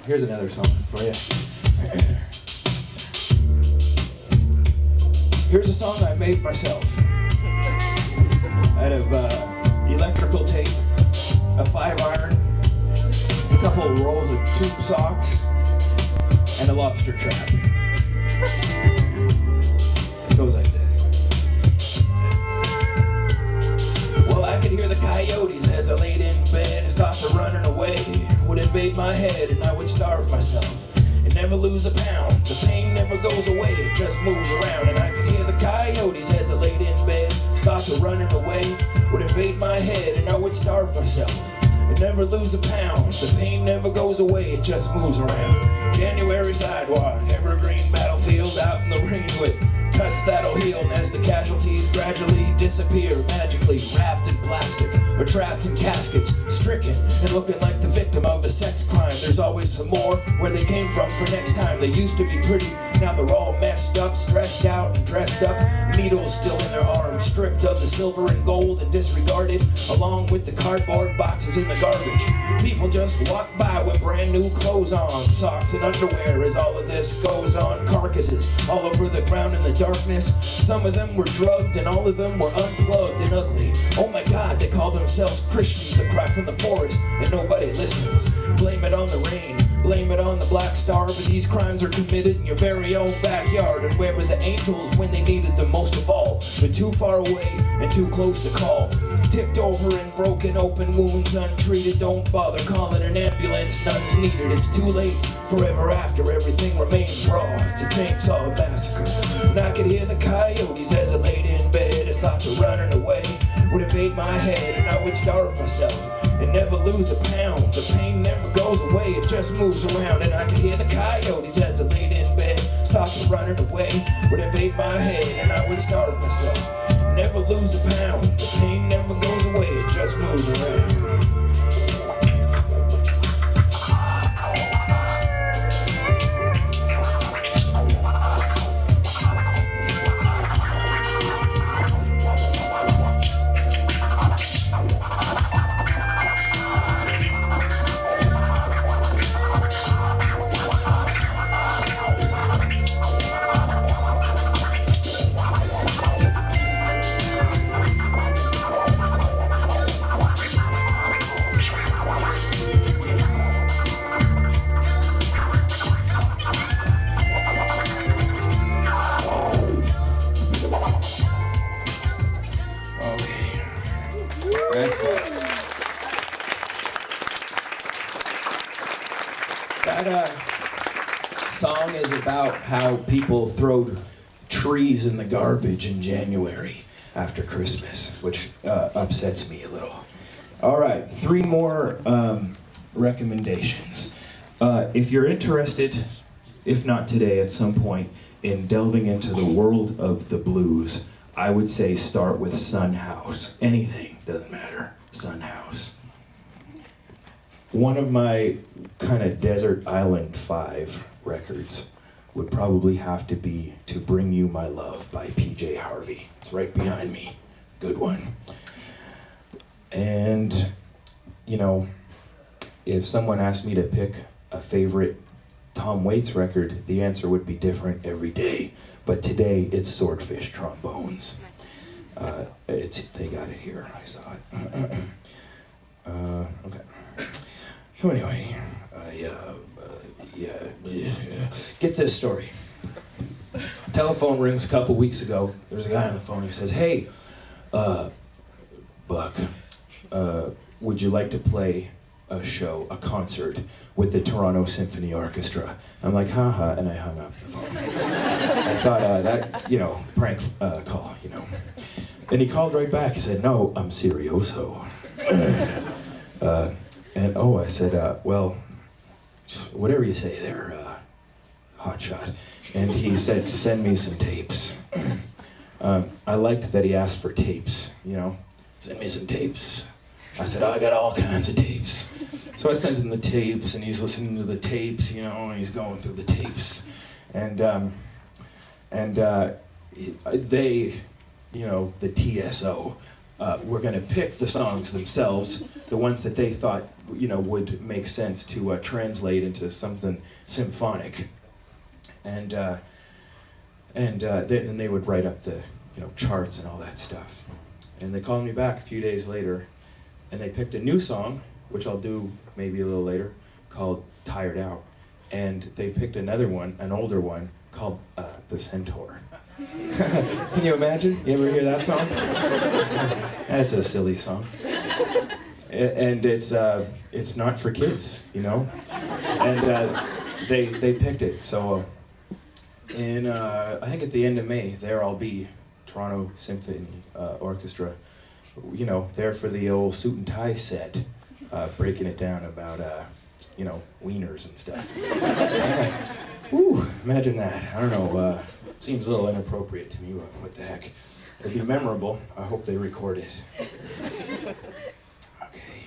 Here's another song for you. Here's a song I made myself out of electrical tape, a 5-iron, a couple of rolls of tube socks, and a lobster trap. It goes like this. Well, I could hear the coyotes as I laid in bed. His thoughts of running away would invade my head, and I would starve myself and never lose a pound. The pain never goes away, it just moves around. And I could hear the coyotes as I laid in bed. His thoughts of running away would invade my head, and I would starve myself and never lose a pound. The pain never goes away, it just moves around. January sidewalk, evergreen battlefield, out in the rain with cuts that'll heal. And as the casualties gradually disappear, magically wrapped in plastic or trapped in caskets, stricken and looking like the victim of a sex crime. There's always some more where they came from for next time. They used to be pretty, now they're all messed up, stressed out and dressed up, needles still in their arms, stripped of the silver and gold and disregarded, along with the cardboard boxes in the garbage. People just walk by with brand new clothes on, socks and underwear as all of this goes on. Carcasses all over the ground in the darkness. Some of them were drugged and all of them were unplugged and ugly. Oh my God, they call themselves Christians, a cry from the forest and nobody listens. Blame it on the rain, blame it on the black star, but these crimes are committed in your very own backyard. And where were the angels when they needed them most of all? But too far away and too close to call. Tipped over and broken open wounds untreated. Don't bother calling an ambulance, none's needed. It's too late, forever after everything remains raw. It's a chainsaw massacre. And I could hear the coyotes as I laid in bed. His thoughts of running away would invade my head, and I would starve myself and never lose a pound. The pain never goes away, it just moves around. And I could hear the coyotes as I laid in bed. His thoughts of running away would invade my head, and I would starve myself, never lose a pound. The pain never goes away, it just moves around. That song is about how people throw trees in the garbage in January after Christmas, which upsets me a little. All right, 3 more recommendations. If you're interested, if not today, at some point, in delving into the world of the blues, I would say start with Sun House. Anything, doesn't matter. Sun House. One of my kind of desert island 5 records would probably have to be To Bring You My Love by PJ Harvey. It's right behind me. Good one. And, you know, if someone asked me to pick a favorite Tom Waits record, the answer would be different every day. But today, it's Swordfish Trombones. They got it here. I saw it. Okay. So anyway, get this story. Telephone rings a couple weeks ago. There's a guy on the phone who says, "Hey, Buck, would you like to play a show, a concert with the Toronto Symphony Orchestra?" I'm like, haha, and I hung up the phone. I thought that, prank call, Then he called right back. He said, "No, I'm serioso." And I said, well, whatever you say there, hotshot. And he said to send me some tapes. I liked that he asked for tapes, send me some tapes. I said, I got all kinds of tapes. So I sent him the tapes, and he's listening to the tapes, and he's going through the tapes. And they, the TSO, were going to pick the songs themselves, the ones that they thought, would make sense to translate into something symphonic, and then they would write up the charts and all that stuff. And they called me back a few days later, and they picked a new song, which I'll do maybe a little later, called "Tired Out," and they picked another one, an older one, called "The Centaur." Can you imagine? You ever hear that song? That's a silly song. And it's not for kids, And they picked it. So I think at the end of May, there I'll be, Toronto Symphony Orchestra, there for the old suit and tie set, breaking it down about, wieners and stuff. Ooh, imagine that. I don't know. Seems a little inappropriate to me. What the heck? It'd be memorable. I hope they record it. Okay.